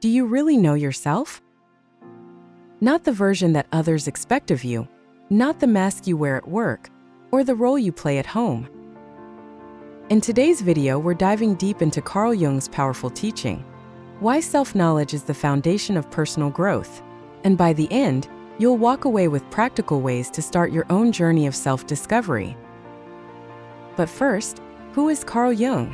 Do you really know yourself? Not the version that others expect of you, not the mask you wear at work, or the role you play at home. In today's video, we're diving deep into Carl Jung's powerful teaching, why self-knowledge is the foundation of personal growth, and by the end, you'll walk away with practical ways to start your own journey of self-discovery. But first, who is Carl Jung?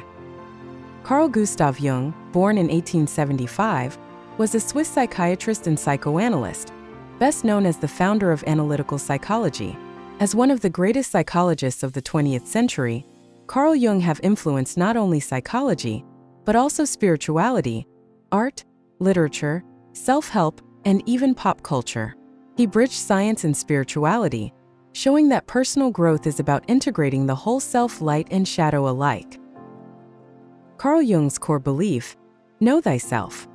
Carl Gustav Jung, born in 1875, was a Swiss psychiatrist and psychoanalyst, best known as the founder of analytical psychology. As one of the greatest psychologists of the 20th century, Carl Jung have influenced not only psychology, but also spirituality, art, literature, self-help, and even pop culture. He bridged science and spirituality, showing that personal growth is about integrating the whole self, light and shadow alike. Carl Jung's core belief, know thyself.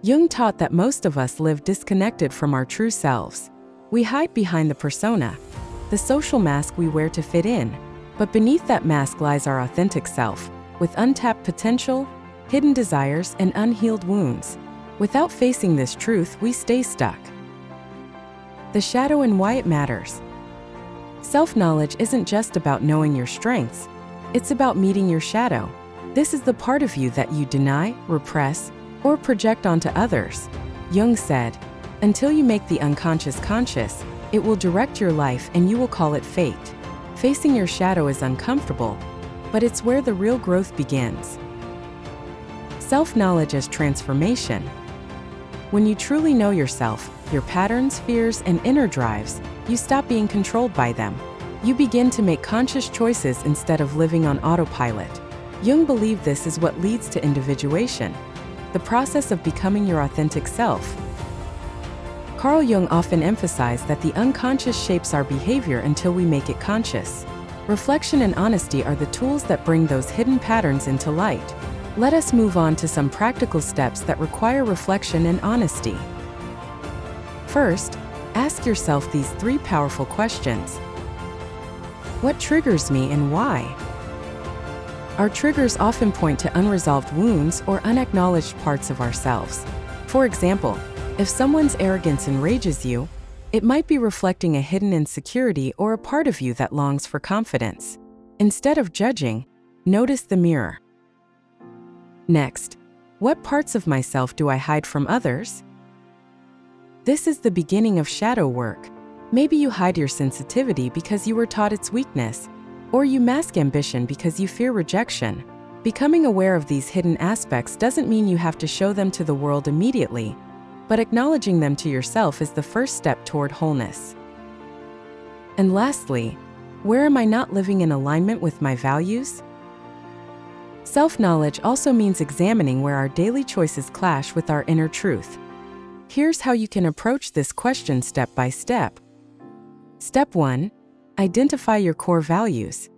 Jung taught that most of us live disconnected from our true selves. We hide behind the persona, the social mask we wear to fit in, but beneath that mask lies our authentic self, with untapped potential, hidden desires, and unhealed wounds. Without facing this truth, we stay stuck. The shadow and why it matters. Self-knowledge isn't just about knowing your strengths, it's about meeting your shadow. This is the part of you that you deny, repress, or project onto others. Jung said, "Until you make the unconscious conscious, it will direct your life and you will call it fate." Facing your shadow is uncomfortable, but it's where the real growth begins. Self-knowledge as transformation. When you truly know yourself, your patterns, fears, and inner drives, you stop being controlled by them. You begin to make conscious choices instead of living on autopilot. Jung believed this is what leads to individuation, the process of becoming your authentic self. Carl Jung often emphasized that the unconscious shapes our behavior until we make it conscious. Reflection and honesty are the tools that bring those hidden patterns into light. Let us move on to some practical steps that require reflection and honesty. First, ask yourself these 3 powerful questions. What triggers me and why? Our triggers often point to unresolved wounds or unacknowledged parts of ourselves. For example, if someone's arrogance enrages you, it might be reflecting a hidden insecurity or a part of you that longs for confidence. Instead of judging, notice the mirror. Next, what parts of myself do I hide from others? This is the beginning of shadow work. Maybe you hide your sensitivity because you were taught its weakness, or you mask ambition because you fear rejection. Becoming aware of these hidden aspects doesn't mean you have to show them to the world immediately, but acknowledging them to yourself is the first step toward wholeness. And lastly, where am I not living in alignment with my values? Self-knowledge also means examining where our daily choices clash with our inner truth. Here's how you can approach this question step by step. Step 1. Identify your core values.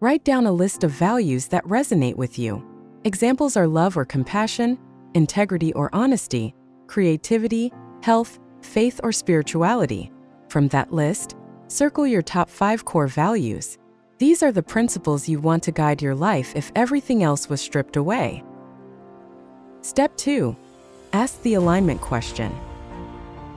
Write down a list of values that resonate with you. Examples are love or compassion, integrity or honesty, creativity, health, faith, or spirituality. From that list, circle your top 5 core values. These are the principles you want to guide your life if everything else was stripped away. Step 2. Ask the alignment question.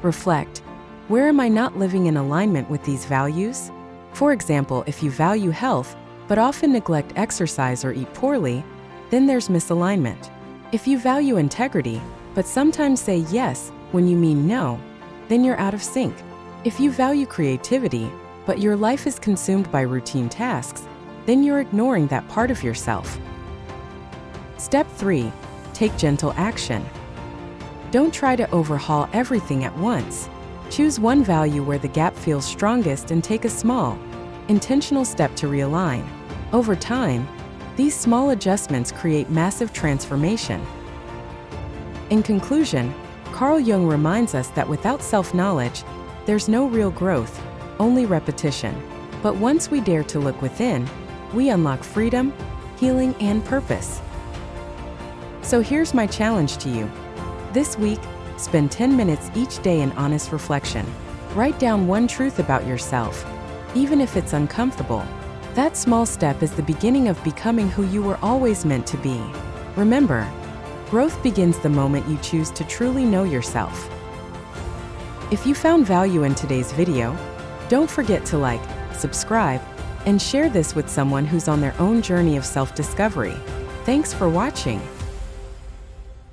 Reflect. Where am I not living in alignment with these values? For example, if you value health, but often neglect exercise or eat poorly, then there's misalignment. If you value integrity, but sometimes say yes when you mean no, then you're out of sync. If you value creativity, but your life is consumed by routine tasks, then you're ignoring that part of yourself. Step 3. Take gentle action. Don't try to overhaul everything at once. Choose one value where the gap feels strongest and take a small, intentional step to realign. Over time, these small adjustments create massive transformation. In conclusion, Carl Jung reminds us that without self-knowledge, there's no real growth, only repetition. But once we dare to look within, we unlock freedom, healing, and purpose. So here's my challenge to you. This week, spend 10 minutes each day in honest reflection. Write down one truth about yourself, even if it's uncomfortable. That small step is the beginning of becoming who you were always meant to be. Remember, Growth begins the moment you choose to truly know yourself. If you found value in today's video, don't forget to like, subscribe, and share this with someone who's on their own journey of self-discovery. Thanks for watching.